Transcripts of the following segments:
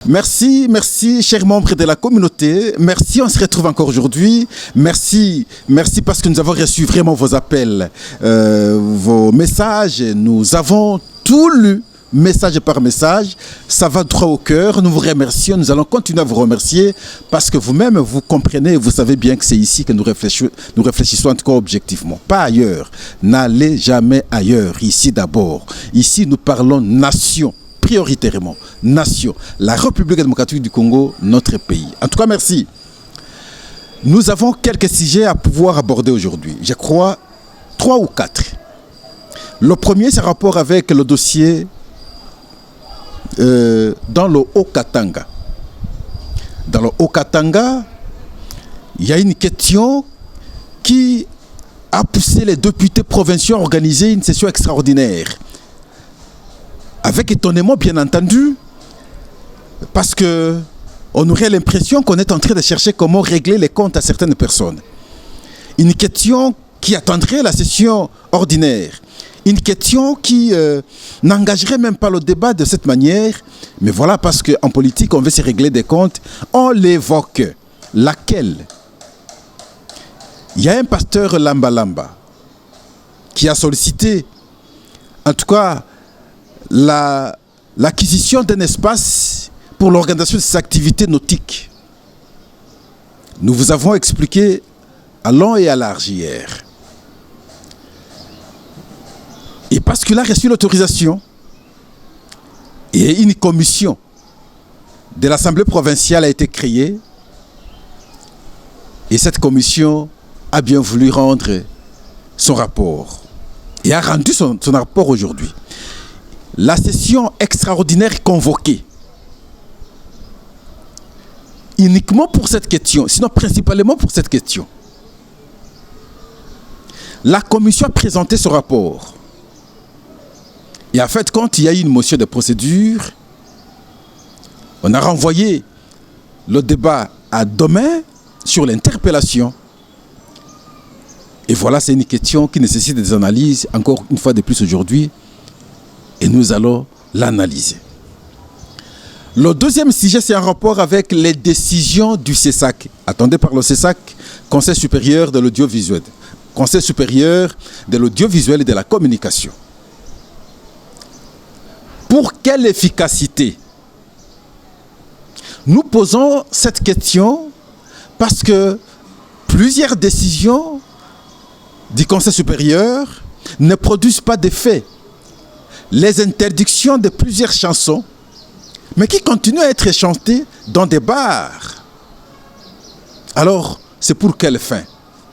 Merci, merci, chers membres de la communauté. Merci, on se retrouve encore aujourd'hui. Merci, merci parce que nous avons reçu vraiment vos appels, vos messages. Nous avons tout lu, message par message. Ça va droit au cœur. Nous vous remercions. Nous allons continuer à vous remercier parce que vous-même, vous comprenez, vous savez bien que c'est ici que nous réfléchissons en tout cas objectivement. Pas ailleurs. N'allez jamais ailleurs. Ici d'abord. Ici, nous parlons nation. Prioritairement, nation, la République démocratique du Congo, notre pays. En tout cas, merci. Nous avons quelques sujets à pouvoir aborder aujourd'hui. Je crois 3 ou 4. Le premier, c'est rapport avec le dossier dans le Haut-Katanga. Dans le Haut-Katanga, il y a une question qui a poussé les députés provinciaux à organiser une session extraordinaire. Avec étonnement, bien entendu, parce qu'on aurait l'impression qu'on est en train de chercher comment régler les comptes à certaines personnes. Une question qui attendrait la session ordinaire. Une question qui n'engagerait même pas le débat de cette manière. Mais voilà, parce qu'en politique, on veut se régler des comptes. On l'évoque. Laquelle? Il y a un pasteur Lamba Lamba qui a sollicité, en tout cas, l'acquisition d'un espace pour l'organisation de ces activités nautiques. Nous vous avons expliqué à long et à large hier. Et parce qu'il a reçu l'autorisation et une commission de l'Assemblée provinciale a été créée, et cette commission a bien voulu rendre son rapport et a rendu son rapport aujourd'hui. La session extraordinaire convoquée, uniquement pour cette question, sinon principalement pour cette question. La commission a présenté ce rapport. Et en fait, quand il y a eu une motion de procédure, on a renvoyé le débat à demain sur l'interpellation. Et voilà, c'est une question qui nécessite des analyses, encore une fois de plus aujourd'hui. Et nous allons l'analyser. Le deuxième sujet, c'est en rapport avec les décisions du CESAC, attendues par le CESAC, Conseil supérieur de l'audiovisuel, Conseil supérieur de l'audiovisuel et de la communication. Pour quelle efficacité? Nous posons cette question parce que plusieurs décisions du Conseil supérieur ne produisent pas d'effet. Les interdictions de plusieurs chansons, mais qui continuent à être chantées dans des bars. Alors, c'est pour quelle fin?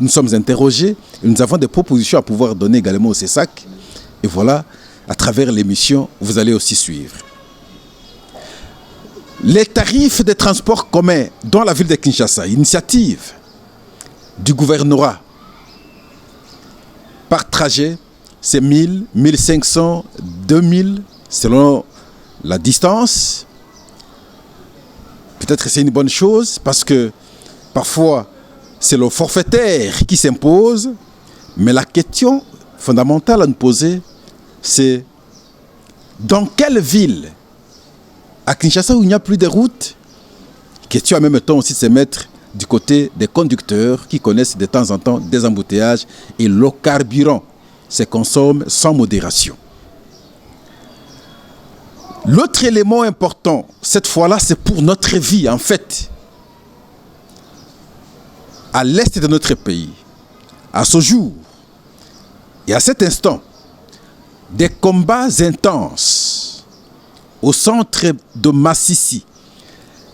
Nous sommes interrogés et nous avons des propositions à pouvoir donner également au CESAC. Et voilà, à travers l'émission, vous allez aussi suivre. Les tarifs des transports communs dans la ville de Kinshasa, initiative du gouvernorat par trajet, c'est 1000, 1500, 2000, selon la distance. Peut-être que c'est une bonne chose parce que parfois c'est le forfaitaire qui s'impose. Mais la question fondamentale à nous poser, c'est dans quelle ville, à Kinshasa où il n'y a plus de routes, question en même temps aussi de se mettre du côté des conducteurs qui connaissent de temps en temps des embouteillages et le carburant se consomme sans modération. L'autre élément important, cette fois-là, c'est pour notre vie, en fait. À l'est de notre pays, à ce jour et à cet instant, des combats intenses au centre de Massissi.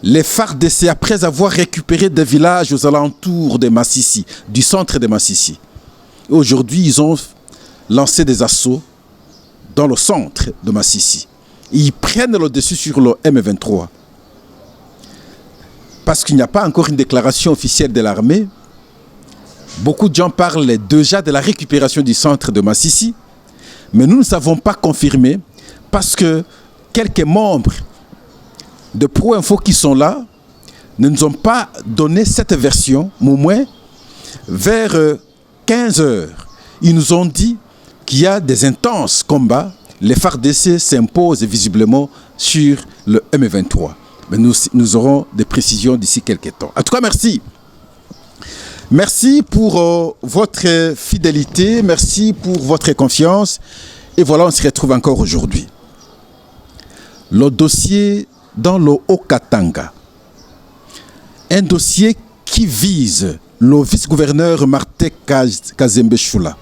Les FARDC, après avoir récupéré des villages aux alentours de Massissi, du centre de Massissi, aujourd'hui, ils ont lancé des assauts dans le centre de Massissi. Ils prennent le dessus sur le M23. Parce qu'il n'y a pas encore une déclaration officielle de l'armée. Beaucoup de gens parlent déjà de la récupération du centre de Massissi. Mais nous ne savons pas confirmer parce que quelques membres de Pro-Info qui sont là ne nous ont pas donné cette version, au moins vers 15 heures. Ils nous ont dit qu'il y a des intenses combats. Les FARDC s'imposent visiblement sur le M23. Mais nous aurons des précisions d'ici quelques temps. En tout cas, merci. Merci pour votre fidélité, merci pour votre confiance. Et voilà, on se retrouve encore aujourd'hui. Le dossier dans le Haut-Katanga. Un dossier qui vise le vice-gouverneur Martin Kazembe Choula,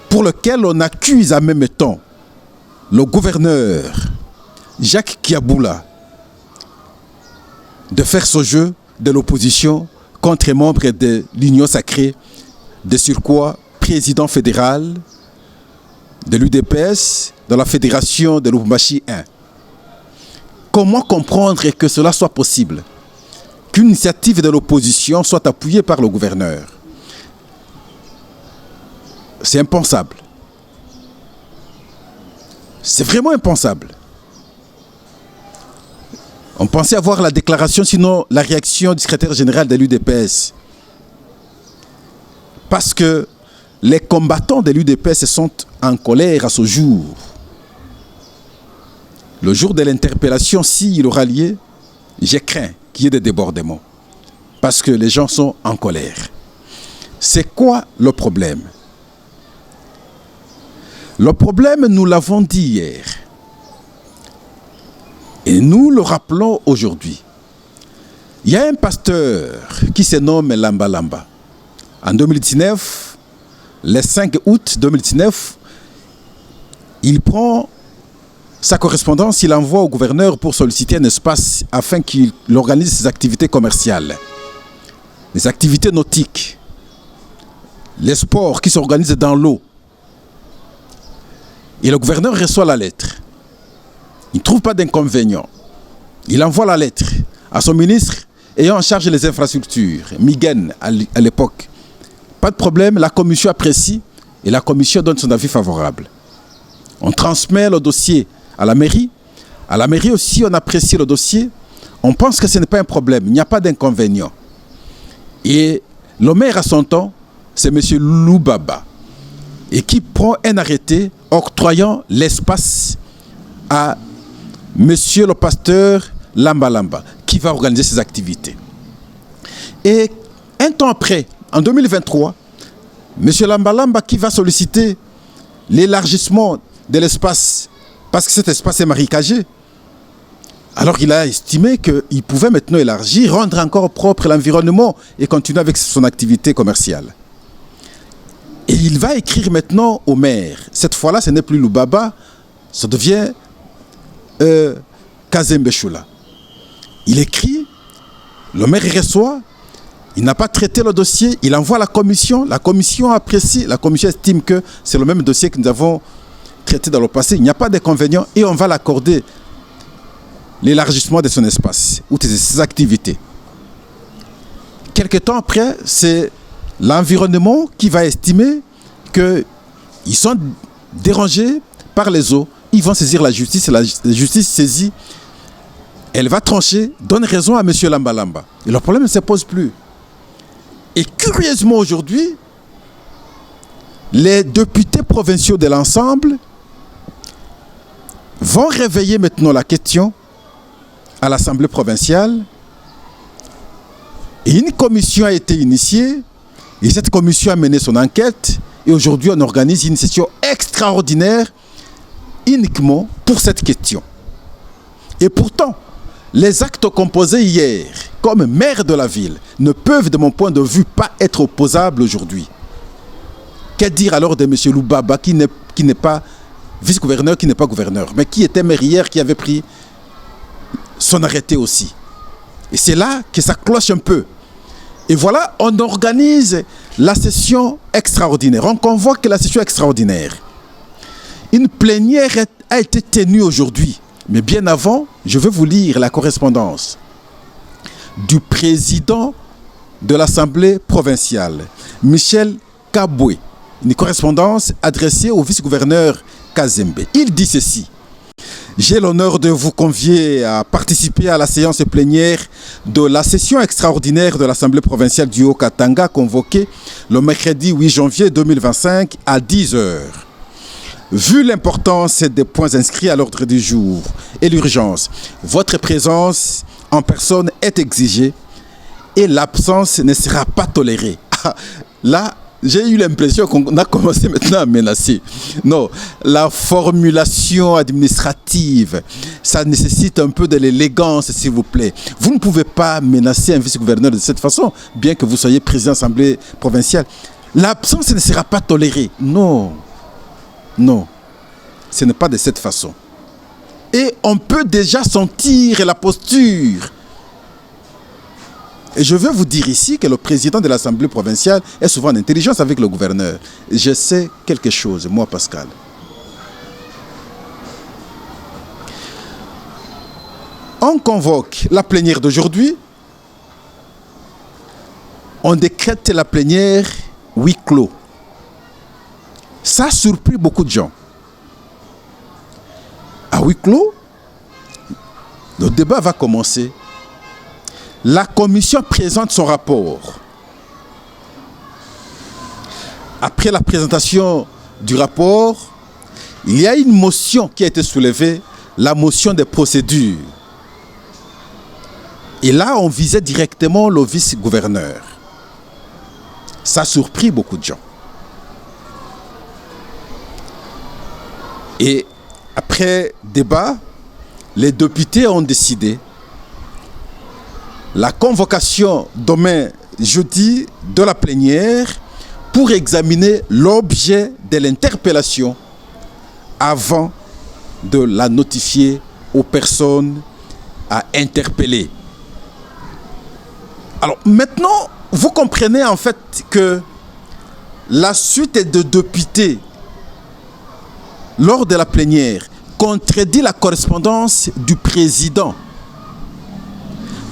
pour lequel on accuse en même temps le gouverneur Jacques Kiaboula de faire ce jeu de l'opposition contre un membre de l'Union sacrée, de surcroît président fédéral de l'UDPS, de la fédération de Lubumbashi 1. Comment comprendre que cela soit possible? Qu'une initiative de l'opposition soit appuyée par le gouverneur? C'est impensable. C'est vraiment impensable. On pensait avoir la déclaration, sinon la réaction du secrétaire général de l'UDPS. Parce que les combattants de l'UDPS sont en colère à ce jour. Le jour de l'interpellation, s'il aura lieu, j'ai craint qu'il y ait des débordements. Parce que les gens sont en colère. C'est quoi le problème? Le problème, nous l'avons dit hier. Et nous le rappelons aujourd'hui. Il y a un pasteur qui se nomme Lamba Lamba. En 2019, le 5 août 2019, il prend sa correspondance, il envoie au gouverneur pour solliciter un espace afin qu'il organise ses activités commerciales, les activités nautiques, les sports qui s'organisent dans l'eau. Et le gouverneur reçoit la lettre. Il ne trouve pas d'inconvénient. Il envoie la lettre à son ministre ayant en charge les infrastructures, Miguel à l'époque. Pas de problème, la commission apprécie et la commission donne son avis favorable. On transmet le dossier à la mairie. À la mairie aussi, on apprécie le dossier. On pense que ce n'est pas un problème, il n'y a pas d'inconvénient. Et le maire à son temps, c'est M. Loubaba, et qui prend un arrêté octroyant l'espace à monsieur le pasteur Lamba Lamba, qui va organiser ses activités. Et un temps après, en 2023, monsieur Lamba Lamba qui va solliciter l'élargissement de l'espace, parce que cet espace est marécagé, alors il a estimé qu'il pouvait maintenant élargir, rendre encore propre l'environnement et continuer avec son activité commerciale. Et il va écrire maintenant au maire. Cette fois-là, ce n'est plus Loubaba, ça devient Kazembe Choula. Il écrit, le maire reçoit, il n'a pas traité le dossier, il envoie à la commission apprécie, la commission estime que c'est le même dossier que nous avons traité dans le passé, il n'y a pas d'inconvénient et on va l'accorder l'élargissement de son espace ou de ses activités. Quelque temps après, c'est l'environnement qui va estimer qu'ils sont dérangés par les eaux. Ils vont saisir la justice et la justice saisie. Elle va trancher, donne raison à M. Lamba Lamba. Et le problème ne se pose plus. Et curieusement aujourd'hui, les députés provinciaux de l'ensemble vont réveiller maintenant la question à l'Assemblée provinciale. Et une commission a été initiée. Et cette commission a mené son enquête. Et aujourd'hui, on organise une session extraordinaire uniquement pour cette question. Et pourtant, les actes composés hier, comme maire de la ville, ne peuvent, de mon point de vue, pas être opposables aujourd'hui. Que dire alors de M. Loubaba, qui n'est pas vice-gouverneur, qui n'est pas gouverneur, mais qui était maire hier, qui avait pris son arrêté aussi. Et c'est là que ça cloche un peu. Et voilà, on organise la session extraordinaire. On convoque la session extraordinaire. Une plénière a été tenue aujourd'hui. Mais bien avant, je vais vous lire la correspondance du président de l'Assemblée provinciale, Michel Kaboué. Une correspondance adressée au vice-gouverneur Kazembe. Il dit ceci. J'ai l'honneur de vous convier à participer à la séance plénière de la session extraordinaire de l'Assemblée provinciale du Haut-Katanga convoquée le mercredi 8 janvier 2025 à 10 h. vu l'importance des points inscrits à l'ordre du jour et l'urgence, votre présence en personne est exigée et l'absence ne sera pas tolérée. Là, j'ai eu l'impression qu'on a commencé maintenant à menacer. Non, la formulation administrative, ça nécessite un peu de l'élégance, s'il vous plaît. Vous ne pouvez pas menacer un vice-gouverneur de cette façon, bien que vous soyez président de l'Assemblée provinciale. L'absence ne sera pas tolérée. Non, non, ce n'est pas de cette façon. Et on peut déjà sentir la posture. Et je veux vous dire ici que le président de l'Assemblée provinciale est souvent en intelligence avec le gouverneur. Je sais quelque chose, moi Pascal. On convoque la plénière d'aujourd'hui. On décrète la plénière huis clos. Ça a surpris beaucoup de gens. À huis clos, le débat va commencer. La commission présente son rapport. Après la présentation du rapport, il y a une motion qui a été soulevée, la motion des procédures. Et là, on visait directement le vice-gouverneur. Ça a surpris beaucoup de gens. Et après débat, les députés ont décidé la convocation demain, jeudi, de la plénière pour examiner l'objet de l'interpellation avant de la notifier aux personnes à interpeller. Alors maintenant, vous comprenez en fait que la suite de députés lors de la plénière contredit la correspondance du président.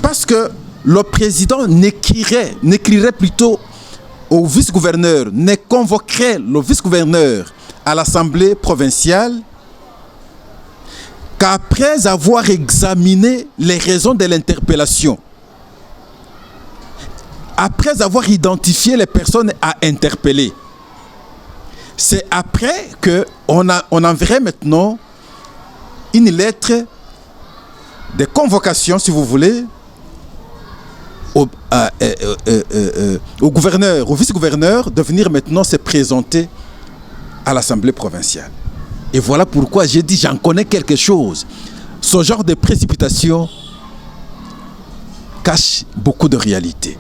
Parce que le président n'écrirait plutôt au vice-gouverneur, ne convoquerait le vice-gouverneur à l'Assemblée provinciale qu'après avoir examiné les raisons de l'interpellation, après avoir identifié les personnes à interpeller. C'est après qu'on enverrait maintenant une lettre de convocation, si vous voulez, au gouverneur, au vice-gouverneur, de venir maintenant se présenter à l'Assemblée provinciale. Et voilà pourquoi j'ai dit, j'en connais quelque chose. Ce genre de précipitation cache beaucoup de réalité.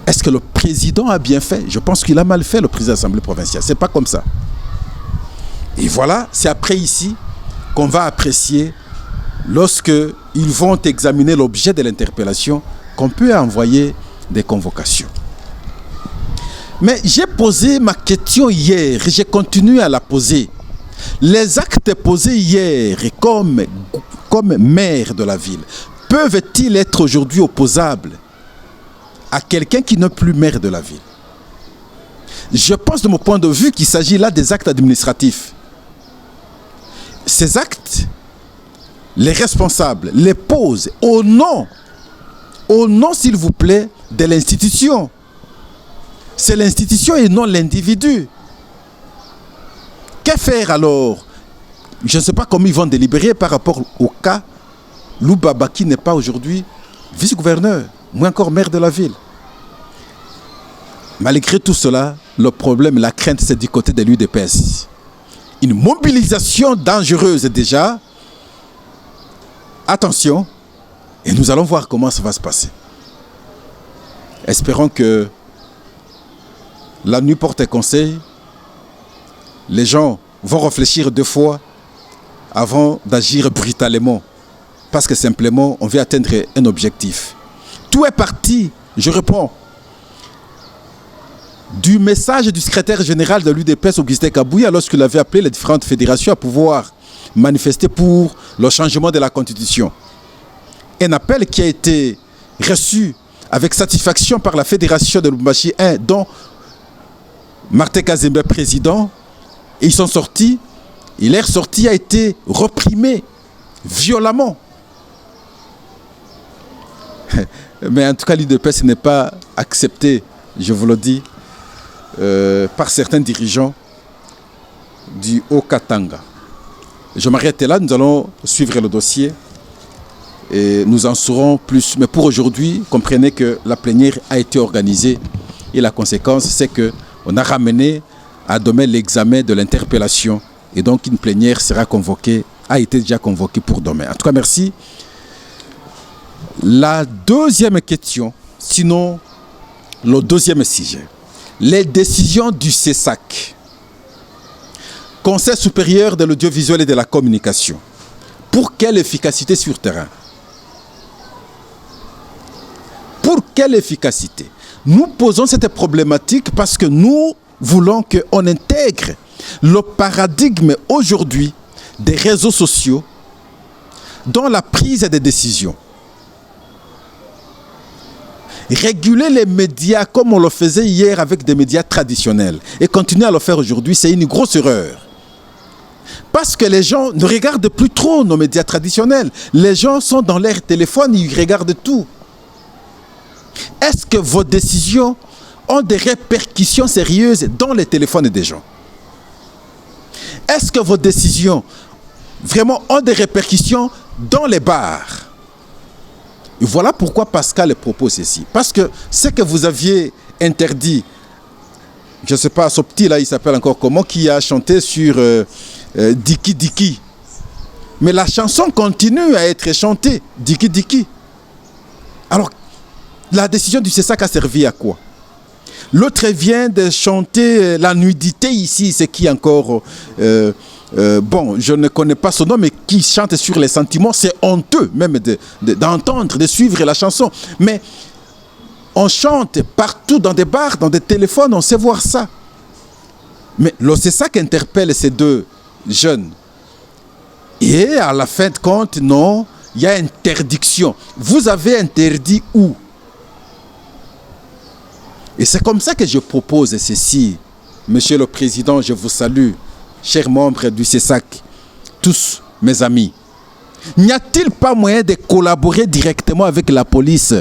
Est-ce que le président a bien fait? Je pense qu'il a mal fait, le président de l'Assemblée provinciale. Ce n'est pas comme ça. Et voilà, c'est après ici qu'on va apprécier, lorsque ils vont examiner l'objet de l'interpellation, qu'on peut envoyer des convocations. Mais j'ai posé ma question hier et j'ai continué à la poser. Les actes posés hier comme maire de la ville peuvent-ils être aujourd'hui opposables à quelqu'un qui n'est plus maire de la ville? Je pense de mon point de vue qu'il s'agit là des actes administratifs. Ces actes, les responsables les posent au nom, s'il vous plaît, de l'institution. C'est l'institution et non l'individu. Que faire alors? Je ne sais pas comment ils vont délibérer par rapport au cas Loubaba qui n'est pas aujourd'hui vice-gouverneur, moins encore maire de la ville. Malgré tout cela, le problème, la crainte, c'est du côté de l'UDPS. Une mobilisation dangereuse déjà. Attention, et nous allons voir comment ça va se passer. Espérons que la nuit porte conseil. Les gens vont réfléchir 2 fois avant d'agir brutalement. Parce que simplement, on veut atteindre un objectif. Tout est parti, je réponds, du message du secrétaire général de l'UDPS, Augustin Kabouya, lorsqu'il avait appelé les différentes fédérations à pouvoir manifester pour le changement de la Constitution. Un appel qui a été reçu avec satisfaction par la fédération de Lubumbashi 1, dont Martin Kazembe président, et ils sont sortis, et leur sortie a été reprimée violemment. Mais en tout cas, l'UDPS n'est pas accepté, je vous le dis, par certains dirigeants du Haut-Katanga. Je m'arrête là, nous allons suivre le dossier et nous en saurons plus. Mais pour aujourd'hui, comprenez que la plénière a été organisée et la conséquence, c'est qu'on a ramené à demain l'examen de l'interpellation et donc une plénière sera convoquée, a été déjà convoquée pour demain. En tout cas, merci. La deuxième question, sinon le deuxième sujet, les décisions du CESAC, Conseil supérieur de l'audiovisuel et de la communication. Pour quelle efficacité sur terrain? Pour quelle efficacité? Nous posons cette problématique parce que nous voulons qu'on intègre le paradigme aujourd'hui des réseaux sociaux dans la prise des décisions. Réguler les médias comme on le faisait hier avec des médias traditionnels et continuer à le faire aujourd'hui, c'est une grosse erreur. Parce que les gens ne regardent plus trop nos médias traditionnels. Les gens sont dans leur téléphone, ils regardent tout. Est-ce que vos décisions ont des répercussions sérieuses dans les téléphones des gens? Est-ce que vos décisions vraiment ont des répercussions dans les bars? Et voilà pourquoi Pascal propose ceci. Parce que ce que vous aviez interdit, je ne sais pas, ce petit là, il s'appelle encore comment, qui a chanté sur Diki Diki. Mais la chanson continue à être chantée, Diki Diki. Alors, la décision du CESAC a servi à quoi? L'autre vient de chanter la nudité ici, c'est qui encore bon, je ne connais pas son nom, mais qui chante sur les sentiments, c'est honteux même d'entendre, de suivre la chanson. Mais on chante partout dans des bars, dans des téléphones, on sait voir ça. Mais c'est ça qui interpelle ces deux jeunes. Et à la fin de compte, non, il y a interdiction. Vous avez interdit où? Et c'est comme ça que je propose ceci. Monsieur le Président, je vous salue. Chers membres du CESAC, tous mes amis, n'y a-t-il pas moyen de collaborer directement avec la police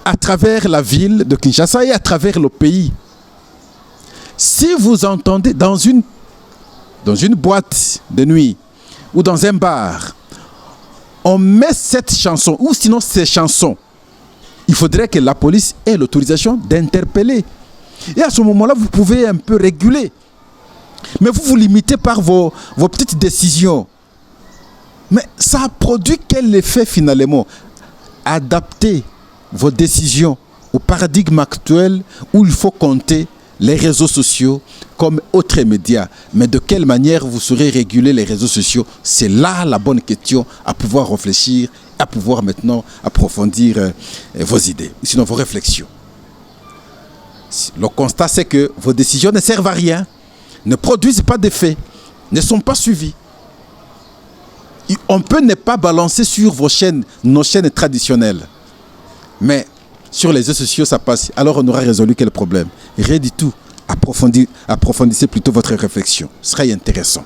à travers la ville de Kinshasa et à travers le pays? Si vous entendez dans une boîte de nuit ou dans un bar, on met cette chanson ou sinon ces chansons, il faudrait que la police ait l'autorisation d'interpeller. Et à ce moment-là, vous pouvez un peu réguler. Mais vous vous limitez par vos petites décisions. Mais ça a produit quel effet finalement? Adapter vos décisions au paradigme actuel où il faut compter les réseaux sociaux comme autres médias. Mais de quelle manière vous saurez réguler les réseaux sociaux? C'est là la bonne question à pouvoir réfléchir, à pouvoir maintenant approfondir vos idées, sinon vos réflexions. Le constat, c'est que vos décisions ne servent à rien, ne produisent pas d'effet, ne sont pas suivies. On peut ne pas balancer sur nos chaînes traditionnelles. Mais sur les réseaux sociaux, ça passe. Alors on aura résolu quel problème? Rien du tout. Approfondissez plutôt votre réflexion. Ce serait intéressant.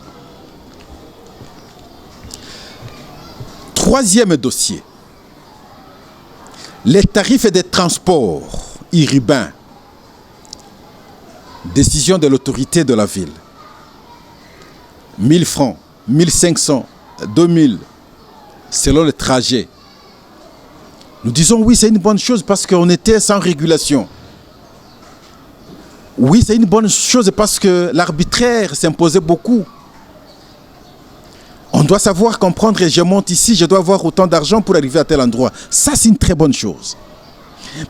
Troisième dossier. Les tarifs des transports urbains. Décision de l'autorité de la ville. 1000 francs, 1500, 2000, selon le trajet. Nous disons oui, c'est une bonne chose parce qu'on était sans régulation. Oui, c'est une bonne chose parce que l'arbitraire s'imposait beaucoup. On doit savoir comprendre, je monte ici, je dois avoir autant d'argent pour arriver à tel endroit. Ça, c'est une très bonne chose.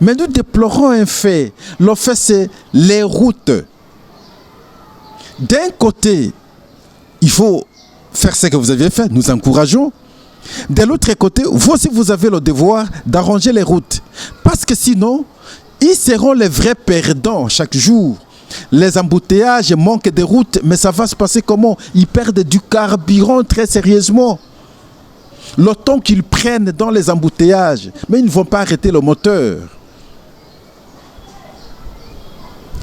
Mais nous déplorons un fait. Le fait, c'est les routes. D'un côté, il faut faire ce que vous aviez fait, nous encourageons. De l'autre côté, vous aussi, vous avez le devoir d'arranger les routes. Parce que sinon, ils seront les vrais perdants chaque jour. Les embouteillages manquent de routes, mais ça va se passer comment? Ils perdent du carburant très sérieusement. Le temps qu'ils prennent dans les embouteillages, mais ils ne vont pas arrêter le moteur.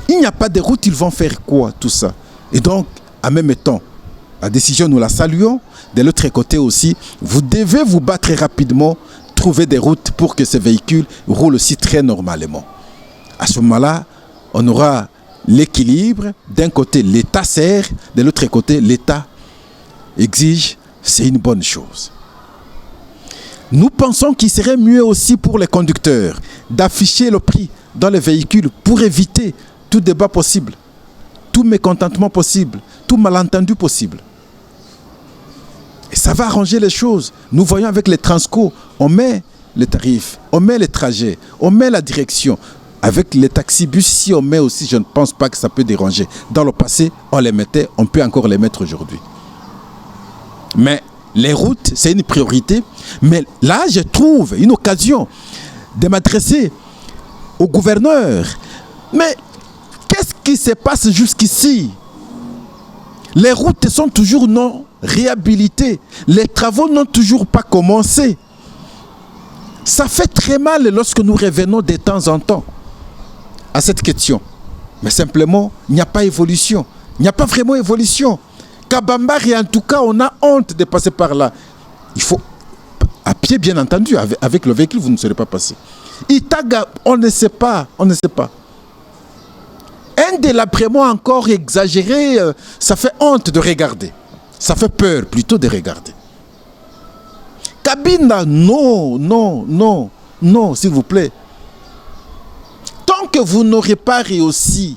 Il n'y a pas de route, ils vont faire quoi, tout ça? Et donc, en même temps, la décision, nous la saluons. De l'autre côté aussi, vous devez vous battre rapidement, trouver des routes pour que ces véhicules roulent aussi très normalement. À ce moment-là, on aura l'équilibre. D'un côté, l'État sert, de l'autre côté, l'État exige. C'est une bonne chose. Nous pensons qu'il serait mieux aussi pour les conducteurs d'afficher le prix dans les véhicules pour éviter tout débat possible, tout mécontentement possible, tout malentendu possible. Et ça va arranger les choses. Nous voyons avec les Transco, on met les tarifs, on met les trajets, on met la direction. Avec les taxibus, si on met aussi, je ne pense pas que ça peut déranger. Dans le passé, on les mettait, on peut encore les mettre aujourd'hui. Mais les routes, c'est une priorité. Mais là, je trouve une occasion de m'adresser au gouverneur. Mais qu'est-ce qui se passe jusqu'ici? Les routes sont toujours non réhabilitées. Les travaux n'ont toujours pas commencé. Ça fait très mal lorsque nous revenons de temps en temps à cette question. Mais simplement, il n'y a pas évolution. Il n'y a pas vraiment évolution. Kabambari, en tout cas, on a honte de passer par là. Il faut, à pied bien entendu, avec le véhicule, vous ne serez pas passé. Itaga, on ne sait pas, on ne sait pas. Un délabrement encore exagéré, ça fait honte de regarder. Ça fait peur plutôt de regarder. Cabine, non, non, non, non, s'il vous plaît. Tant que vous n'aurez pas réussi,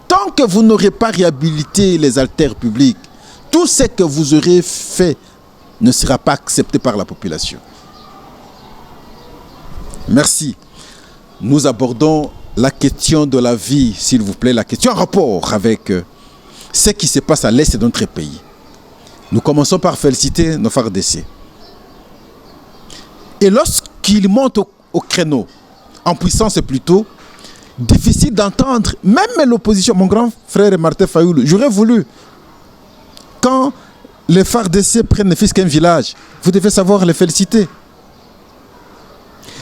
tant que vous n'aurez pas réhabilité les artères publiques, tout ce que vous aurez fait ne sera pas accepté par la population. Merci. Nous abordons la question de la vie, s'il vous plaît, la question en rapport avec ce qui se passe à l'est de notre pays. Nous commençons par féliciter nos FARDC. Et lorsqu'ils montent au créneau, en puissance c'est plutôt difficile d'entendre, même l'opposition, mon grand frère Martin Fayoulou, j'aurais voulu, quand les FARDC prennent ne fût-ce qu'un village, vous devez savoir les féliciter.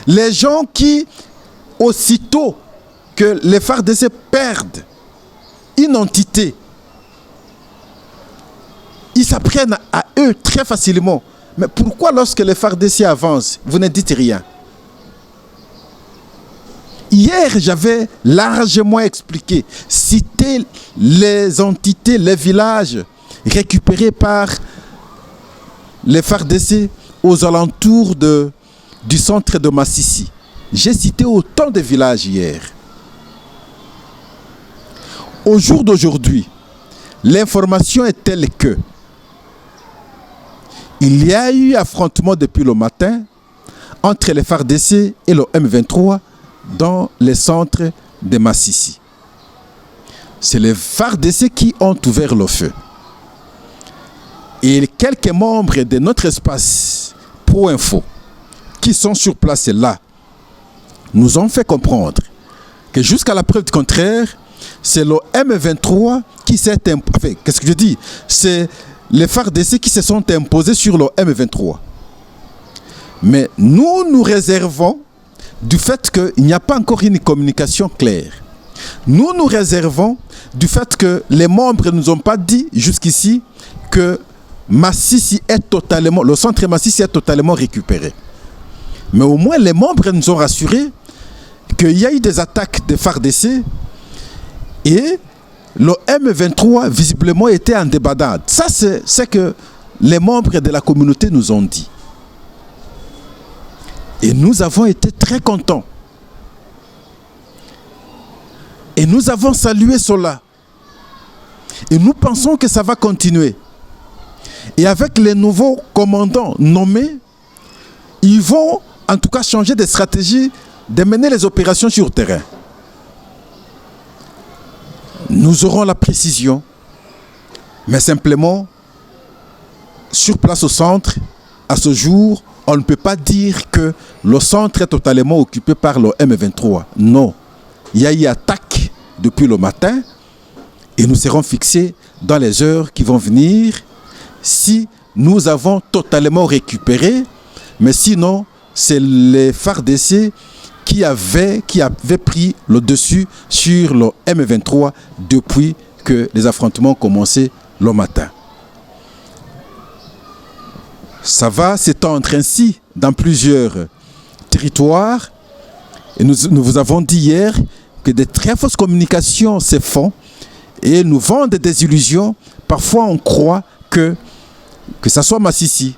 Les gens qui, aussitôt que les FARDC perdent une entité, ils s'apprennent à eux très facilement. Mais pourquoi lorsque les FARDC avancent, vous ne dites rien? Hier, j'avais largement expliqué, cité les entités, les villages récupérés par les FARDC aux alentours du centre de Massissi. J'ai cité autant de villages hier. Au jour d'aujourd'hui, l'information est telle que il y a eu affrontement depuis le matin entre les FARDC et le M23 dans les centres de Massissi. C'est les FARDC qui ont ouvert le feu. Et quelques membres de notre espace Pro Info qui sont sur place là nous ont fait comprendre que jusqu'à la preuve du contraire, c'est le M23 qui s'est imposé. Enfin, qu'est-ce que je dis? C'est les FARDC qui se sont imposés sur le M23. Mais nous réservons du fait qu'il n'y a pas encore une communication claire. Nous réservons du fait que les membres ne nous ont pas dit jusqu'ici que Massissi est totalement, le centre Massissi est totalement récupéré. Mais au moins les membres nous ont rassurés qu'il y a eu des attaques de FARDC et le M23 visiblement était en débandade. Ça c'est ce que les membres de la communauté nous ont dit. Et nous avons été très contents. Et nous avons salué cela. Et nous pensons que ça va continuer. Et avec les nouveaux commandants nommés, ils vont en tout cas changer de stratégie de mener les opérations sur le terrain. Nous aurons la précision, mais simplement, sur place au centre, à ce jour, on ne peut pas dire que le centre est totalement occupé par le M23. Non. Il y a eu attaque depuis le matin et nous serons fixés dans les heures qui vont venir si nous avons totalement récupéré. Mais sinon, c'est les FARDC qui avaient pris le dessus sur le M23 depuis que les affrontements ont commencé le matin. Ça va s'étendre ainsi dans plusieurs territoires. Et nous vous avons dit hier que des très fausses communications se font et nous vendent des illusions. Parfois, on croit que ce soit Masisi,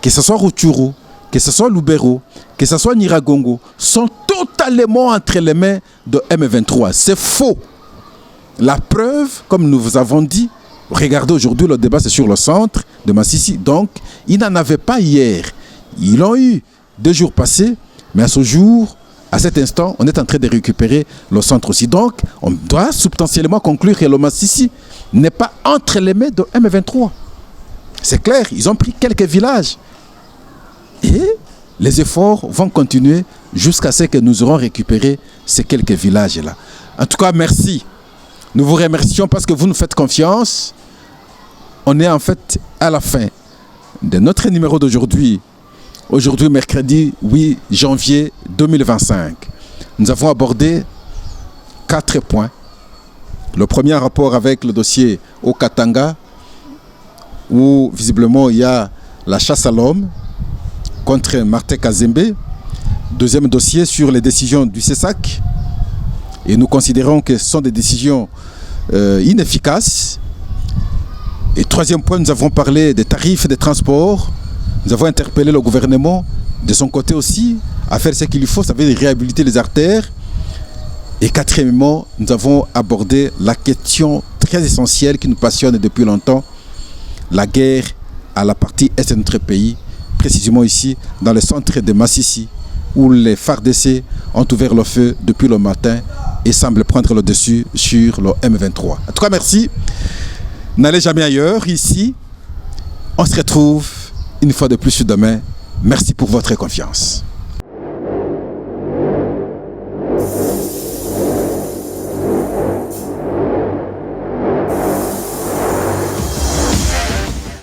que ce soit Rutshuru, que ce soit Lubero, que ce soit Nyiragongo, sont totalement entre les mains de M23. C'est faux. La preuve, comme nous vous avons dit, regardez aujourd'hui, le débat c'est sur le centre de Masisi. Donc, ils n'en avaient pas hier. Ils l'ont eu 2 jours passés, mais à ce jour, à cet instant, on est en train de récupérer le centre aussi. Donc, on doit substantiellement conclure que le Masisi n'est pas entre les mains de M23. C'est clair, ils ont pris quelques villages. Et les efforts vont continuer jusqu'à ce que nous aurons récupéré ces quelques villages-là. En tout cas, merci. Nous vous remercions parce que vous nous faites confiance. On est en fait à la fin de notre numéro d'aujourd'hui. Aujourd'hui, mercredi 8 janvier 2025. Nous avons abordé 4 points. Le premier rapport avec le dossier au Katanga, où visiblement il y a la chasse à l'homme contre Martin Kazembe. Deuxième dossier sur les décisions du CESAC. Et nous considérons que ce sont des décisions inefficaces. Et troisième point, nous avons parlé des tarifs des transports. Nous avons interpellé le gouvernement de son côté aussi à faire ce qu'il lui faut, ça veut dire réhabiliter les artères. Et quatrièmement, nous avons abordé la question très essentielle qui nous passionne depuis longtemps, la guerre à la partie est de notre pays, précisément ici dans le centre de Masisi, où les FARDC ont ouvert le feu depuis le matin et semblent prendre le dessus sur le M23. En tout cas, merci. N'allez jamais ailleurs. Ici, on se retrouve une fois de plus demain. Merci pour votre confiance.